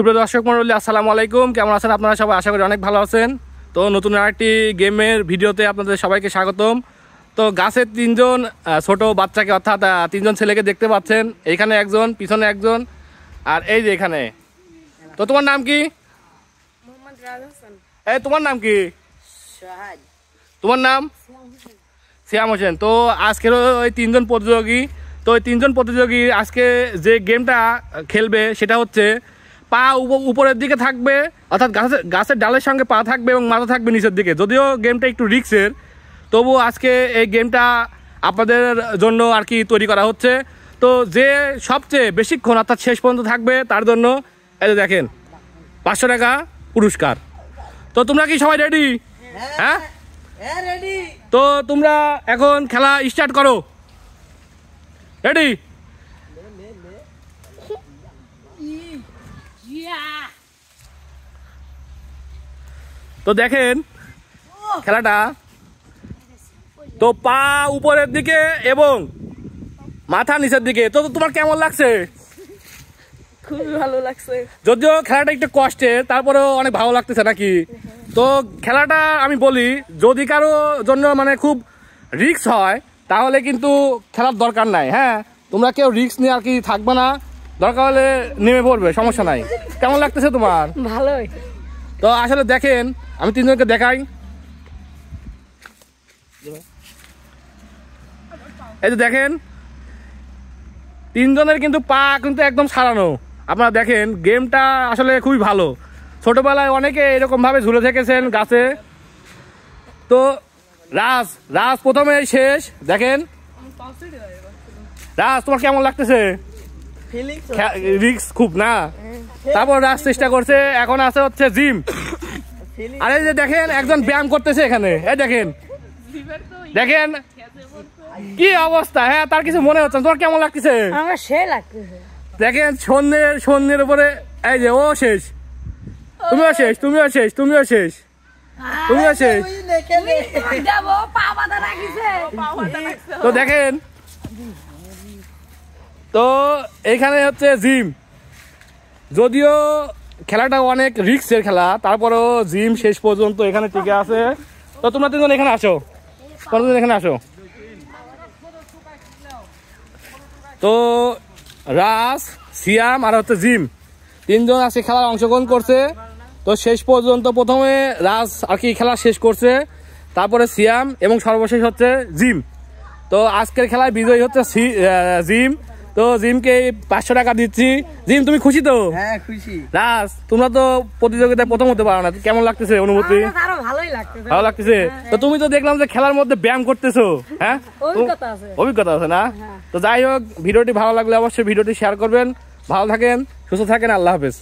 সুপ্রিয় দর্শক মণ্ডলী, আসসালামু আলাইকুম। কেমন আছেন আপনারা সবাই? আশা করি অনেক ভালো আছেন। তো নতুন আরেকটি গেমের ভিডিওতে আপনাদের সবাইকে স্বাগতম। তো গাছের তিনজন ছোট বাচ্চাকে অর্থাৎ তিনজন ছেলেকে দেখতে পাচ্ছেন। এইখানে একজন, পিছনে একজন, আর এই যে এখানে। তো তোমার নাম কি? এই তোমার নাম কি? তোমার নাম? সিয়াম হোসেন। তো আজকের ওই তিনজন প্রতিযোগী, তো ওই তিনজন প্রতিযোগী আজকে যে গেমটা খেলবে সেটা হচ্ছে পা উপরের দিকে থাকবে, অর্থাৎ গাছের ডালের সঙ্গে পা থাকবে এবং মাথা থাকবে নিচের দিকে। যদিও গেমটা একটু রিস্কের, তবু আজকে এই গেমটা আপনাদের জন্য আর কি তৈরি করা হচ্ছে। তো যে সবচেয়ে বেশিক্ষণ অর্থাৎ শেষ পর্যন্ত থাকবে তার জন্য এই যে দেখেন 500 টাকা পুরস্কার। তো তোমরা কি সবাই রেডি? হ্যাঁ রেডি। তো তোমরা এখন খেলা স্টার্ট করো। রেডি? তো দেখেন খেলাটা, তো পা উপরের দিকে এবং মাথা নিচের দিকে। তো তোমার কেমন লাগছে? খুবই ভালো লাগছে। যদিও খেলাটা একটু কষ্টের, তারপরেও অনেক ভালো লাগতেছে নাকি? তো খেলাটা আমি বলি, যদি কারো জন্য মানে খুব রিস্ক হয় তাহলে কিন্তু খেলার দরকার নাই। হ্যাঁ, তোমরা কেউ রিস্ক নিয়ে আর কি থাকবে না, দরকার হলে নেমে পড়বে, সমস্যা নাই। কেমন লাগতেছে তোমার? ভালোই। তো আসলে দেখেন, আমি তিনজনকে দেখাই। এই যে দেখেন, তিনজনের কিন্তু পা কিন্তু একদম সারানো। আপনারা দেখেন, গেমটা আসলে খুবই ভালো। ছোটবেলায় অনেকে এরকম ভাবে ঝুলে থেকেছেন গাছে। তো রাজ প্রথমে শেষ। দেখেন রাজ, তোমার কেমন লাগতেছে? রিস্ক খুব না? তারপর রাজ চেষ্টা করছে। এখন আছে হচ্ছে জিম। আর এই যে দেখেন, একজন ব্যায়াম করতেছে এখানে। এই দেখেন দেখেন কি অবস্থা। হ্যাঁ, তার কিছু মনে হচ্ছে। তোমার কেমন লাগতেছে? আমার সে লাগতেছে। দেখেন সন্ধ্যের উপরে এই যে ও শেষ, তুমিও শেষ, তুমিও শেষ, তুমিও শেষ, তুমিও শেষ। তো দেখেন, তো এইখানে হচ্ছে জিম। যদিও খেলাটা অনেক রিস্কের খেলা, তারপরেও জিম শেষ পর্যন্ত এখানে টিকে আছে। তো তোমরা তিনজন এখানে আসো, তোমরা এখানে আসো। তো রাজ, সিয়াম আর হচ্ছে জিম, তিনজন আজকে খেলায় অংশগ্রহণ করছে। তো শেষ পর্যন্ত প্রথমে রাজ আর কি খেলা শেষ করছে, তারপরে সিয়াম এবং সর্বশেষ হচ্ছে জিম। তো আজকের খেলায় বিজয়ী হচ্ছে জিম। তো জিমকে 500 টাকা দিচ্ছি। জিম, তুমি খুশি তো? হ্যাঁ খুশি। রাজ, তোমরা তো প্রতিযোগিতায় প্রথম হতে পারো না, কেমন লাগতেছে অনুভূতি? ভালো লাগতেছে। তো তুমি তো দেখলাম যে খেলার মধ্যে ব্যায়াম করতেছো। হ্যাঁ, অভিজ্ঞতা আছে না? তো যাই হোক, ভিডিওটি ভালো লাগলে অবশ্যই ভিডিওটি শেয়ার করবেন। ভালো থাকেন, সুস্থ থাকেন, আল্লাহ হাফেজ।